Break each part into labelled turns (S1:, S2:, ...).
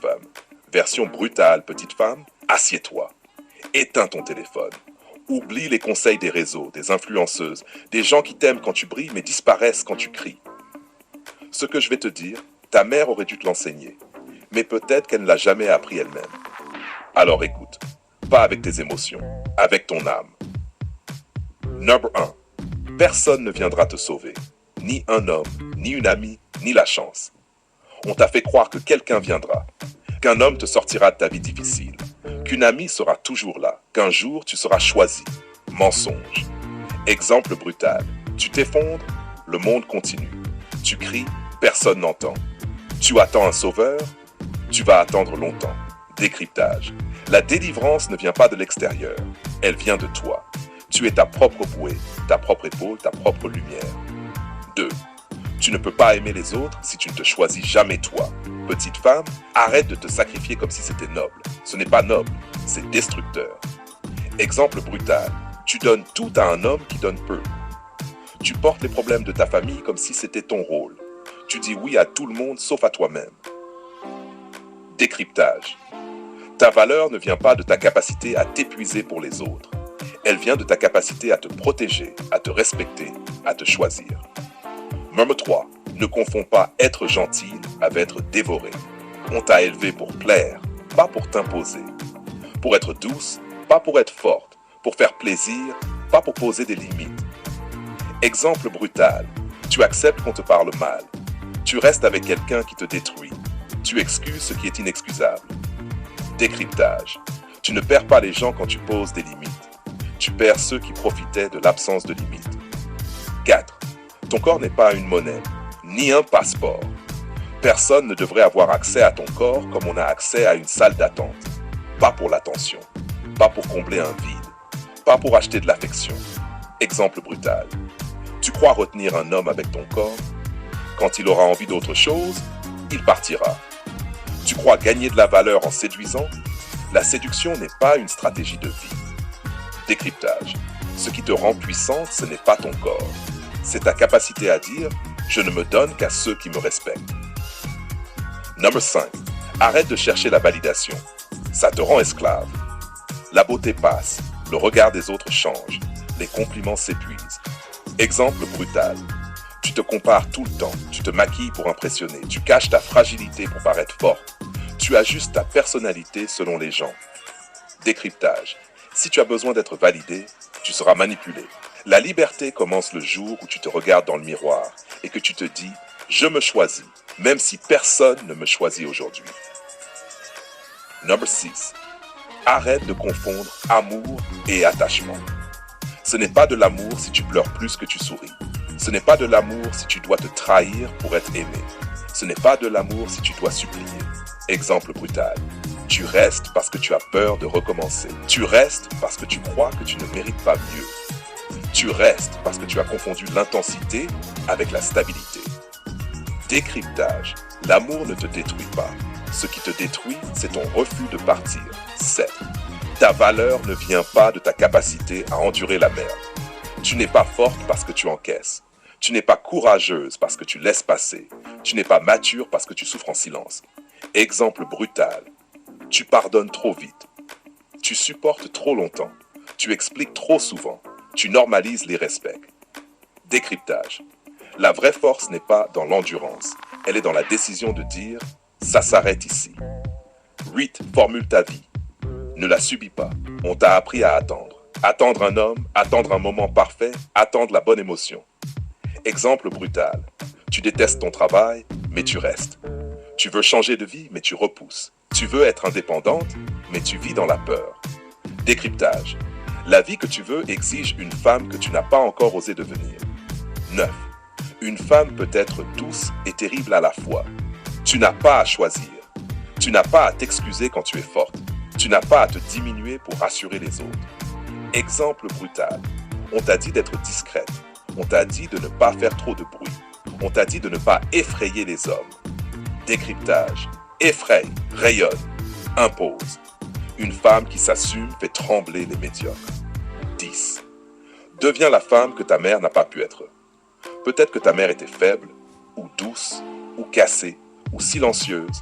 S1: femme. Version brutale, petite femme, assieds-toi. Éteins ton téléphone. Oublie les conseils des réseaux, des influenceuses, des gens qui t'aiment quand tu brilles mais disparaissent quand tu cries. Ce que je vais te dire, ta mère aurait dû te l'enseigner, mais peut-être qu'elle ne l'a jamais appris elle-même. Alors écoute, pas avec tes émotions, avec ton âme. Number 1. Personne ne viendra te sauver. Ni un homme, ni une amie, ni la chance. On t'a fait croire que quelqu'un viendra, qu'un homme te sortira de ta vie difficile, qu'une amie sera toujours là, qu'un jour tu seras choisi. Mensonge. Exemple brutal. Tu t'effondres, le monde continue. Tu cries, personne n'entend. Tu attends un sauveur, tu vas attendre longtemps. Décryptage. La délivrance ne vient pas de l'extérieur, elle vient de toi. Tu es ta propre bouée, ta propre épaule, ta propre lumière. 2. Tu ne peux pas aimer les autres si tu ne te choisis jamais toi. Petite femme, arrête de te sacrifier comme si c'était noble. Ce n'est pas noble, c'est destructeur. Exemple brutal. Tu donnes tout à un homme qui donne peu. Tu portes les problèmes de ta famille comme si c'était ton rôle. Tu dis oui à tout le monde sauf à toi-même. Décryptage. Ta valeur ne vient pas de ta capacité à t'épuiser pour les autres. Elle vient de ta capacité à te protéger, à te respecter, à te choisir. Number 3. Ne confonds pas être gentil avec être dévoré. On t'a élevé pour plaire, pas pour t'imposer. Pour être douce, pas pour être forte. Pour faire plaisir, pas pour poser des limites. Exemple brutal. Tu acceptes qu'on te parle mal. Tu restes avec quelqu'un qui te détruit. Tu excuses ce qui est inexcusable. Décryptage. Tu ne perds pas les gens quand tu poses des limites. Tu perds ceux qui profitaient de l'absence de limites. 4. Ton corps n'est pas une monnaie, ni un passeport. Personne ne devrait avoir accès à ton corps comme on a accès à une salle d'attente. Pas pour l'attention, pas pour combler un vide, pas pour acheter de l'affection. Exemple brutal. Tu crois retenir un homme avec ton corps? Quand il aura envie d'autre chose, il partira. Tu crois gagner de la valeur en séduisant? La séduction n'est pas une stratégie de vie. Décryptage. Ce qui te rend puissante, ce n'est pas ton corps. C'est ta capacité à dire « Je ne me donne qu'à ceux qui me respectent ». Number 5. Arrête de chercher la validation. Ça te rend esclave. La beauté passe, le regard des autres change, les compliments s'épuisent. Exemple brutal. Tu te compares tout le temps, tu te maquilles pour impressionner, tu caches ta fragilité pour paraître forte. Tu ajustes ta personnalité selon les gens. Décryptage. Si tu as besoin d'être validé, tu seras manipulé. La liberté commence le jour où tu te regardes dans le miroir et que tu te dis « Je me choisis », même si personne ne me choisit aujourd'hui. Number 6. Arrête de confondre amour et attachement. Ce n'est pas de l'amour si tu pleures plus que tu souris. Ce n'est pas de l'amour si tu dois te trahir pour être aimé. Ce n'est pas de l'amour si tu dois supplier. Exemple brutal. Tu restes parce que tu as peur de recommencer. Tu restes parce que tu crois que tu ne mérites pas mieux. Tu restes parce que tu as confondu l'intensité avec la stabilité. Décryptage. L'amour ne te détruit pas. Ce qui te détruit, c'est ton refus de partir. 7. Ta valeur ne vient pas de ta capacité à endurer la merde. Tu n'es pas forte parce que tu encaisses. Tu n'es pas courageuse parce que tu laisses passer. Tu n'es pas mature parce que tu souffres en silence. Exemple brutal. Tu pardonnes trop vite. Tu supportes trop longtemps. Tu expliques trop souvent. Tu normalises les respects. Décryptage. La vraie force n'est pas dans l'endurance. Elle est dans la décision de dire « ça s'arrête ici ». Rite formule ta vie. Ne la subis pas. On t'a appris à attendre. Attendre un homme, attendre un moment parfait, attendre la bonne émotion. Exemple brutal. Tu détestes ton travail, mais tu restes. Tu veux changer de vie, mais tu repousses. Tu veux être indépendante, mais tu vis dans la peur. Décryptage. La vie que tu veux exige une femme que tu n'as pas encore osé devenir. 9. Une femme peut être douce et terrible à la fois. Tu n'as pas à choisir. Tu n'as pas à t'excuser quand tu es forte. Tu n'as pas à te diminuer pour rassurer les autres. Exemple brutal. On t'a dit d'être discrète. On t'a dit de ne pas faire trop de bruit. On t'a dit de ne pas effrayer les hommes. Décryptage. Effraie, rayonne, impose. Une femme qui s'assume fait trembler les médiocres. 10. Deviens la femme que ta mère n'a pas pu être. Peut-être que ta mère était faible, ou douce, ou cassée, ou silencieuse,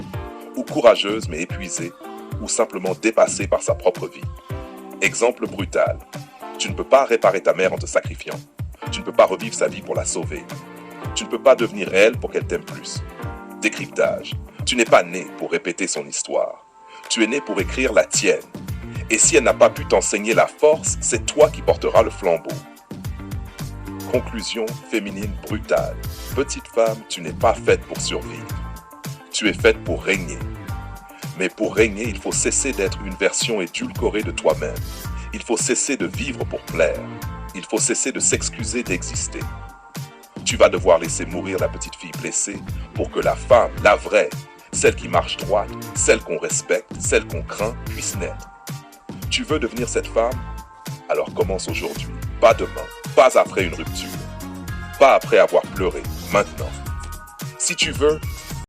S1: ou courageuse mais épuisée, ou simplement dépassée par sa propre vie. Exemple brutal. Tu ne peux pas réparer ta mère en te sacrifiant. Tu ne peux pas revivre sa vie pour la sauver. Tu ne peux pas devenir elle pour qu'elle t'aime plus. Décryptage. Tu n'es pas né pour répéter son histoire. Tu es né pour écrire la tienne. Et si elle n'a pas pu t'enseigner la force, c'est toi qui porteras le flambeau. Conclusion féminine brutale. Petite femme, tu n'es pas faite pour survivre. Tu es faite pour régner. Mais pour régner, il faut cesser d'être une version édulcorée de toi-même. Il faut cesser de vivre pour plaire. Il faut cesser de s'excuser d'exister. Tu vas devoir laisser mourir la petite fille blessée pour que la femme, la vraie, celle qui marche droite, celle qu'on respecte, celle qu'on craint, puisse naître. Tu veux devenir cette femme? Alors commence aujourd'hui, pas demain, pas après une rupture, pas après avoir pleuré, maintenant. Si tu veux,